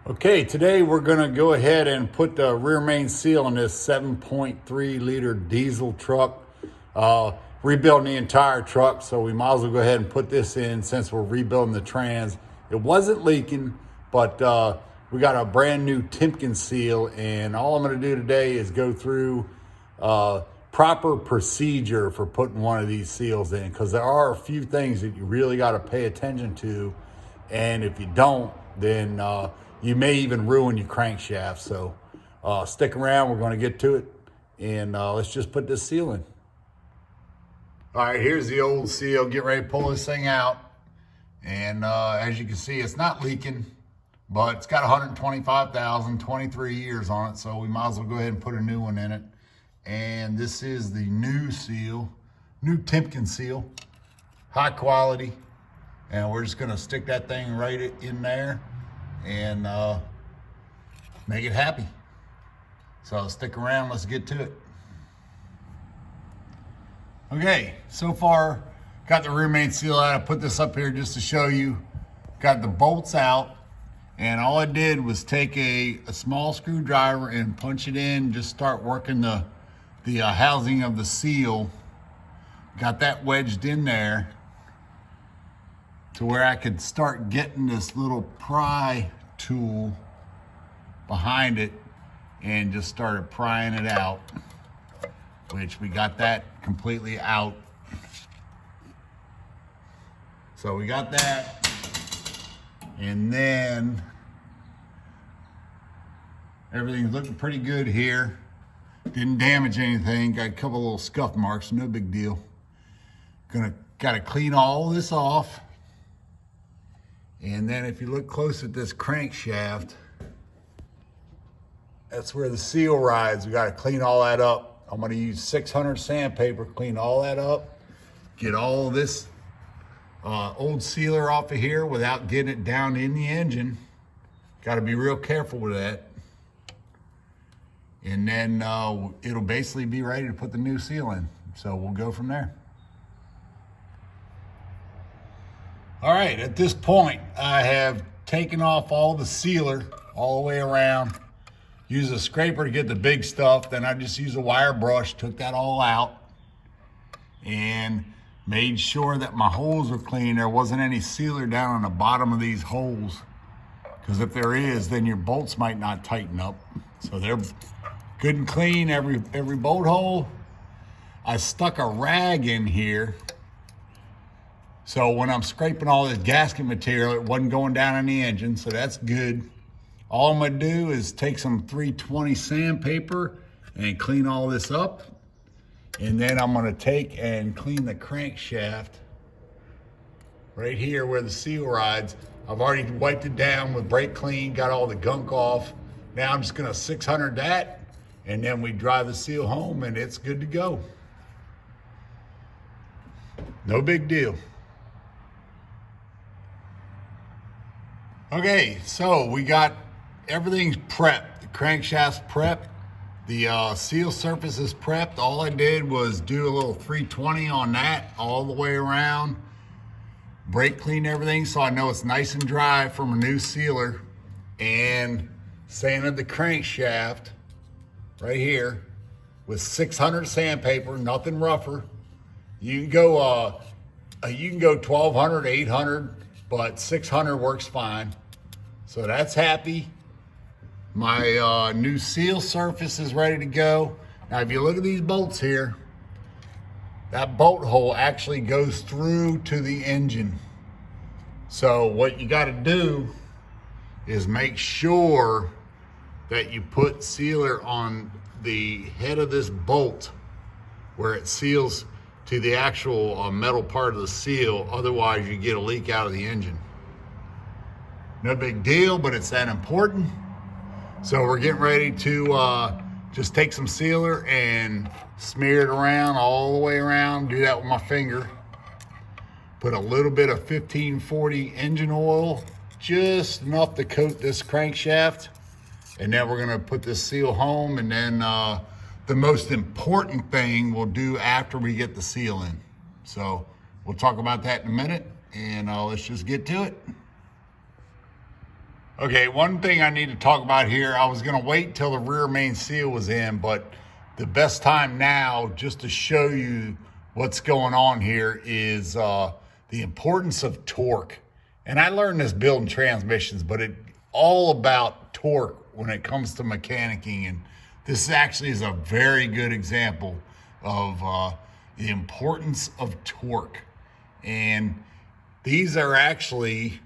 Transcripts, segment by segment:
Okay, today we're going to go ahead and put the rear main seal on this 7.3 liter diesel truck. Rebuilding the entire truck, so we might as well go ahead and put this in since we're rebuilding the trans. It wasn't leaking, but we got a brand new Timken seal, and all I'm going to do today is go through proper procedure for putting one of these seals in, because there are a few things that you really got to pay attention to, and if you don't, then you may even ruin your crankshaft. So stick around, we're going to get to it, and let's just put this seal in. All right, here's the old seal. Get ready to pull this thing out. And as you can see, it's not leaking, but it's got 125,000, 23 years on it, so we might as well go ahead and put a new one in it. And this is the new seal, new Timken seal, high quality. And we're just gonna stick that thing right in there and make it happy. So stick around, let's get to it. Okay, so far, got the rear main seal out. I put this up here just to show you. Got the bolts out, and all I did was take a small screwdriver and punch it in, just start working the housing of the seal. Got that wedged in there to where I could start getting this little pry tool behind it and just started prying it out, which we got that completely out. So we got that, and then everything's looking pretty good here. Didn't damage anything, got a couple little scuff marks, no big deal. Gotta clean all this off. And then if you look close at this crankshaft, that's where the seal rides. We gotta clean all that up. I'm gonna use 600 sandpaper, clean all that up, get all of this old sealer off of here without getting it down in the engine. Gotta be real careful with that. And then it'll basically be ready to put the new seal in. So we'll go from there. All right, at this point, I have taken off all the sealer all the way around. Use a scraper to get the big stuff. Then I just use a wire brush, took that all out, and made sure that my holes were clean. There wasn't any sealer down on the bottom of these holes, because if there is, then your bolts might not tighten up. So they're good and clean, every bolt hole. I stuck a rag in here, so when I'm scraping all this gasket material, it wasn't going down in the engine, so that's good. All I'm gonna do is take some 320 sandpaper and clean all this up. And then I'm gonna take and clean the crankshaft right here where the seal rides. I've already wiped it down with brake clean, got all the gunk off. Now I'm just gonna 600 that, and then we drive the seal home and it's good to go. No big deal. Okay, so we got everything's prepped. The crankshaft's prepped. The seal surface is prepped. All I did was do a little 320 on that all the way around. Brake clean everything so I know it's nice and dry from a new sealer. And sanded the crankshaft right here with 600 sandpaper, nothing rougher. You can go 1200, 800, but 600 works fine. So that's happy. My new seal surface is ready to go. Now, if you look at these bolts here, that bolt hole actually goes through to the engine. So what you got to do is make sure that you put sealer on the head of this bolt where it seals to the actual metal part of the seal. Otherwise, you get a leak out of the engine. No big deal, but it's that important. So we're getting ready to just take some sealer and smear it around, all the way around. Do that with my finger. Put a little bit of 1540 engine oil, just enough to coat this crankshaft. And then we're gonna put this seal home, and then the most important thing we'll do after we get the seal in. So we'll talk about that in a minute, and let's just get to it. Okay, one thing I need to talk about here, I was gonna wait till the rear main seal was in, but the best time now, just to show you what's going on here, is the importance of torque. And I learned this building transmissions, but it's all about torque when it comes to mechanicking. And this actually is a very good example of the importance of torque. And these are actually,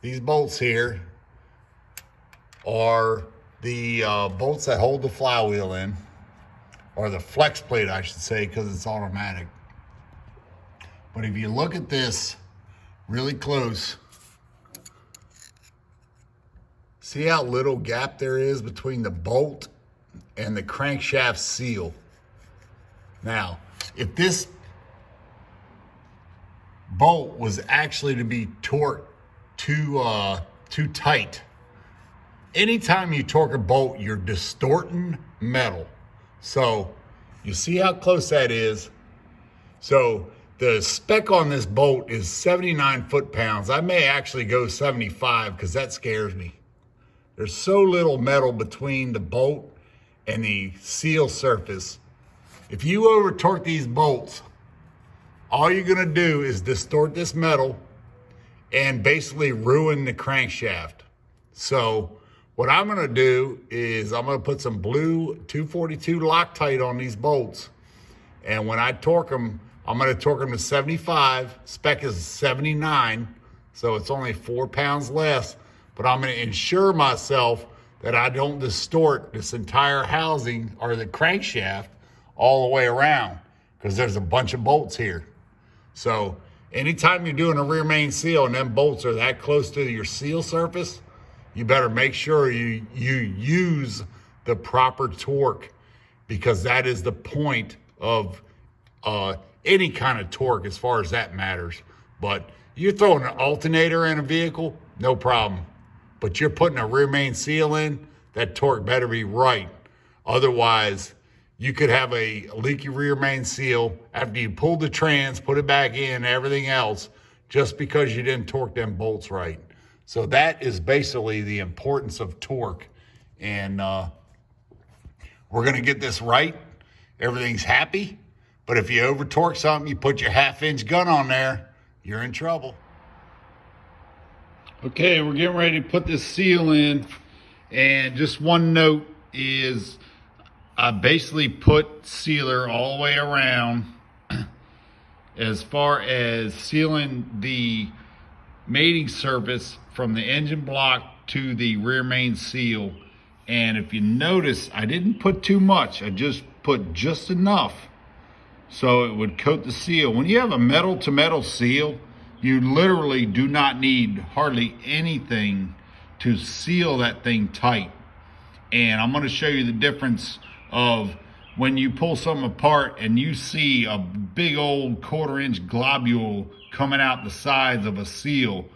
these bolts here are the bolts that hold the flywheel in, or the flex plate, I should say, because it's automatic. But if you look at this really close, see how little gap there is between the bolt and the crankshaft seal. Now, if this bolt was actually to be torqued too tight, anytime you torque a bolt, you're distorting metal. So you see how close that is? So the spec on this bolt is 79 foot-pounds. I may actually go 75 because that scares me. There's so little metal between the bolt and the seal surface. If you over torque these bolts, all you're gonna do is distort this metal and basically ruin the crankshaft. So what I'm gonna do is I'm gonna put some blue 242 Loctite on these bolts. And when I torque them, I'm gonna torque them to 75, spec is 79, so it's only 4 pounds less, but I'm gonna ensure myself that I don't distort this entire housing or the crankshaft all the way around, because there's a bunch of bolts here. So anytime you're doing a rear main seal and them bolts are that close to your seal surface, you better make sure you use the proper torque, because that is the point of any kind of torque as far as that matters. But you're throwing an alternator in a vehicle, no problem. But you're putting a rear main seal in, that torque better be right. Otherwise, you could have a leaky rear main seal after you pull the trans, put it back in, everything else, just because you didn't torque them bolts right. So that is basically the importance of torque. And we're gonna get this right. Everything's happy. But if you over torque something, you put your 1/2-inch gun on there, you're in trouble. Okay, we're getting ready to put this seal in. And just one note is, I basically put sealer all the way around as far as sealing the mating surface from the engine block to the rear main seal. And if you notice, I didn't put too much. I just put just enough so it would coat the seal. When you have a metal to metal seal, you literally do not need hardly anything to seal that thing tight. And I'm going to show you the difference of when you pull something apart and you see a big old 1/4-inch globule coming out the sides of a seal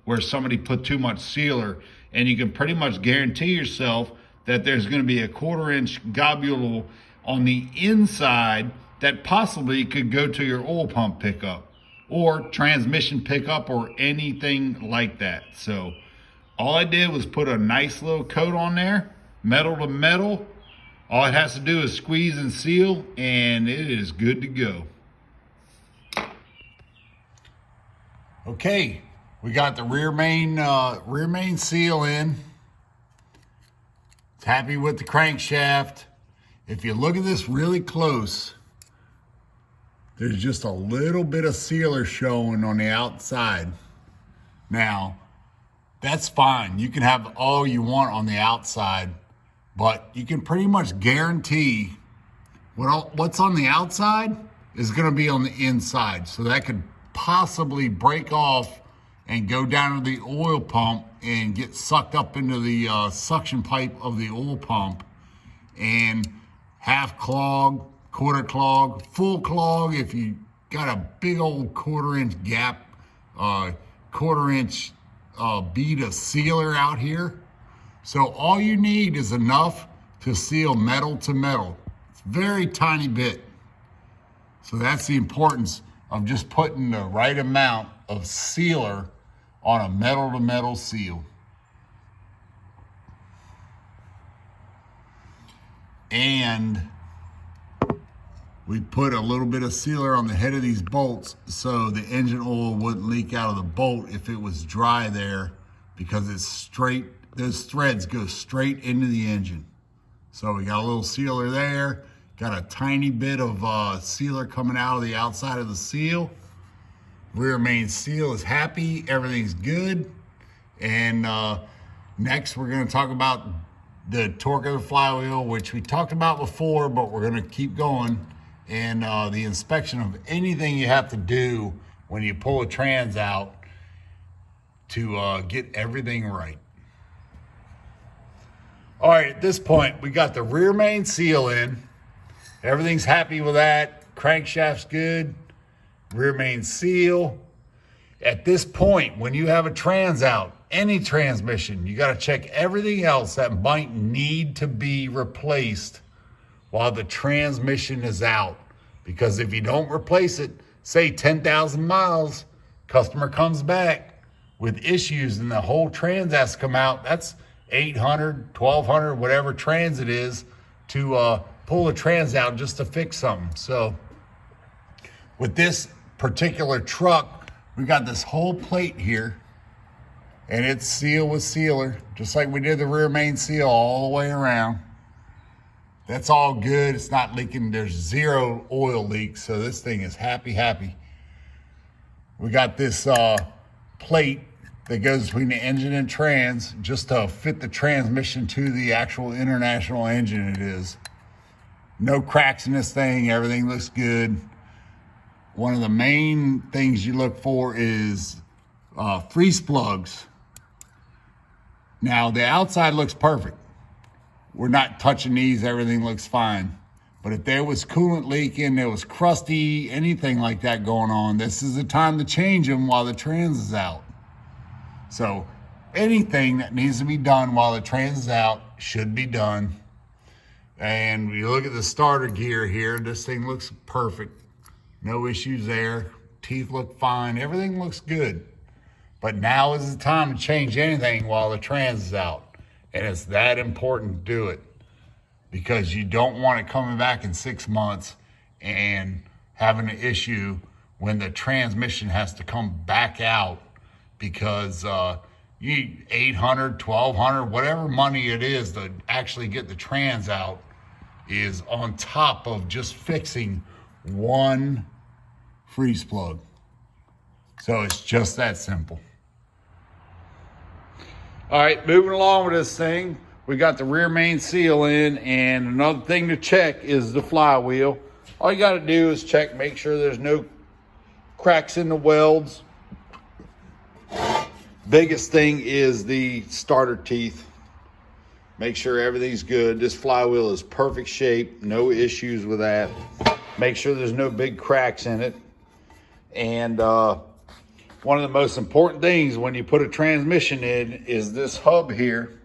where somebody put too much sealer, and you can pretty much guarantee yourself that there's going to be a 1/4-inch globule on the inside that possibly could go to your oil pump pickup or transmission pickup or anything like that. So all I did was put a nice little coat on there, metal to metal. All it has to do is squeeze and seal, and it is good to go. Okay, we got the rear main seal in. It's happy with the crankshaft. If you look at this really close, there's just a little bit of sealer showing on the outside. Now, that's fine. You can have all you want on the outside, but you can pretty much guarantee what's on the outside is going to be on the inside. So that could possibly break off and go down to the oil pump and get sucked up into the suction pipe of the oil pump, and half clog, quarter clog, full clog if you got a big old 1/4-inch gap, 1/4-inch bead of sealer out here. So all you need is enough to seal metal to metal. It's a very tiny bit. So that's the importance of just putting the right amount of sealer on a metal to metal seal. and we put a little bit of sealer on the head of these bolts so the engine oil wouldn't leak out of the bolt if it was dry there, because it's straight, those threads go straight into the engine. So we got a little sealer there, got a tiny bit of sealer coming out of the outside of the seal. Rear main seal is happy, everything's good. And next we're gonna talk about the torque of the flywheel, which we talked about before, but we're gonna keep going. And the inspection of anything you have to do when you pull a trans out to get everything right. All right, at this point, we got the rear main seal in. Everything's happy with that. Crankshaft's good. Rear main seal. At this point, when you have a trans out, any transmission, you got to check everything else that might need to be replaced while the transmission is out. Because if you don't replace it, say 10,000 miles, customer comes back with issues and the whole trans has to come out, that's 800, 1,200, whatever trans it is, to pull a trans out just to fix something. So with this particular truck, we got this whole plate here, and it's sealed with sealer, just like we did the rear main seal all the way around. That's all good. It's not leaking. There's zero oil leaks. So this thing is happy. We got this plate that goes between the engine and trans just to fit the transmission to the actual international engine it is. No cracks in this thing. Everything looks good. One of the main things you look for is freeze plugs. Now the outside looks perfect. We're not touching these, everything looks fine. But if there was coolant leaking, there was crusty, anything like that going on, this is the time to change them while the trans is out. So anything that needs to be done while the trans is out should be done. And you look at the starter gear here, this thing looks perfect. No issues there, teeth look fine, everything looks good. But now is the time to change anything while the trans is out. And it's that important to do it, because you don't want it coming back in 6 months and having an issue when the transmission has to come back out because you need 800, 1,200, whatever money it is to actually get the trans out is on top of just fixing one freeze plug. So it's just that simple. All right, moving along with this thing, we got the rear main seal in, and another thing to check is the flywheel. All you got to do is check, make sure there's no cracks in the welds. Biggest thing is the starter teeth. Make sure everything's good. This flywheel is perfect shape, no issues with that. Make sure there's no big cracks in it. And one of the most important things when you put a transmission in is this hub here.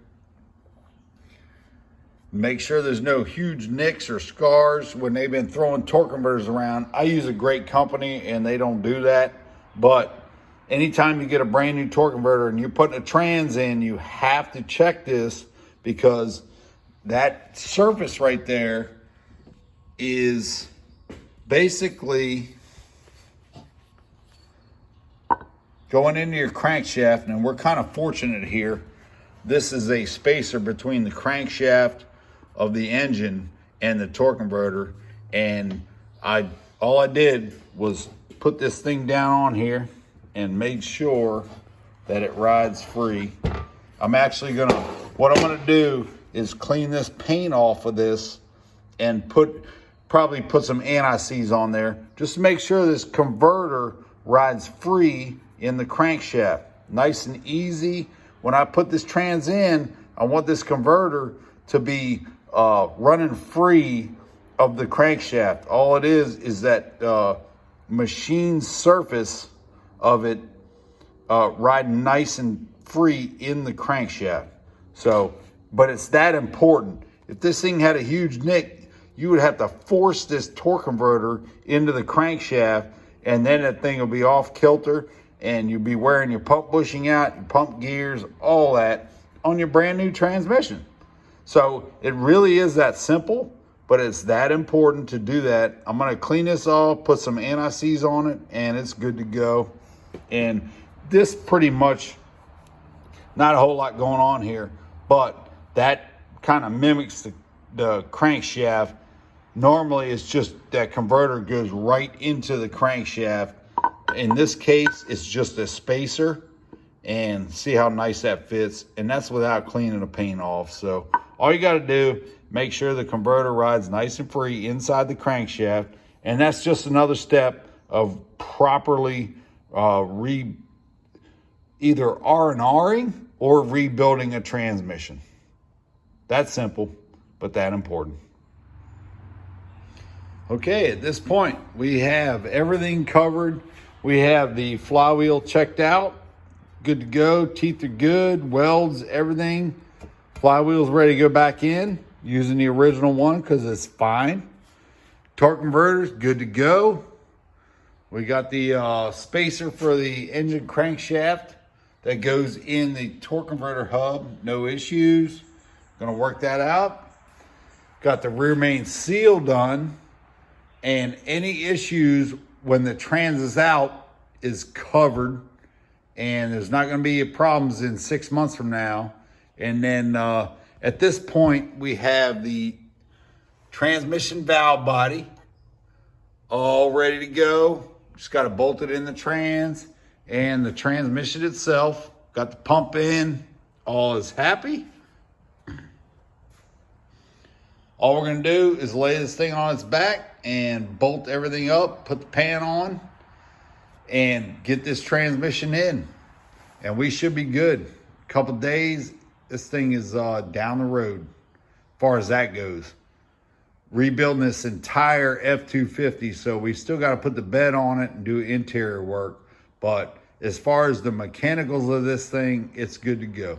Make sure there's no huge nicks or scars when they've been throwing torque converters around. I use a great company and they don't do that. But anytime you get a brand new torque converter and you're putting a trans in, you have to check this, because that surface right there is basically going into your crankshaft. And we're kind of fortunate here. This is a spacer between the crankshaft of the engine and the torque converter. And all I did was put this thing down on here and made sure that it rides free. What I'm gonna do is clean this paint off of this and probably put some anti-seize on there just to make sure this converter rides free in the crankshaft. Nice and easy. When I put this trans in, I want this converter to be running free of the crankshaft. All it is that machine surface of it riding nice and free in the crankshaft. So, but it's that important. If this thing had a huge nick, you would have to force this torque converter into the crankshaft, and then that thing will be off kilter, and you'll be wearing your pump bushing out, your pump gears, all that on your brand new transmission. So it really is that simple, but it's that important to do that. I'm gonna clean this off, put some anti-seize on it, and it's good to go. And this pretty much, not a whole lot going on here, but that kind of mimics the crankshaft. Normally it's just that converter goes right into the crankshaft. In this case, it's just a spacer, and see how nice that fits. And that's without cleaning the paint off. So all you gotta do, make sure the converter rides nice and free inside the crankshaft. And that's just another step of properly either R&Ring or rebuilding a transmission. That's simple, but that important. Okay, at this point, we have everything covered. We have the flywheel checked out, good to go. Teeth are good, welds, everything. Flywheel's ready to go back in using the original one because it's fine. Torque converter's good to go. We got the spacer for the engine crankshaft that goes in the torque converter hub, no issues. Gonna work that out. Got the rear main seal done, and any issues when the trans is out is covered, and there's not gonna be problems in 6 months from now. And then at this point, we have the transmission valve body all ready to go. Just got to bolt it in the trans, and the transmission itself, got the pump in, all is happy. All we're going to do is lay this thing on its back and bolt everything up, put the pan on, and get this transmission in. And we should be good. A couple days, this thing is down the road as far as that goes. Rebuilding this entire F-250, so we still got to put the bed on it and do interior work. But as far as the mechanicals of this thing, it's good to go.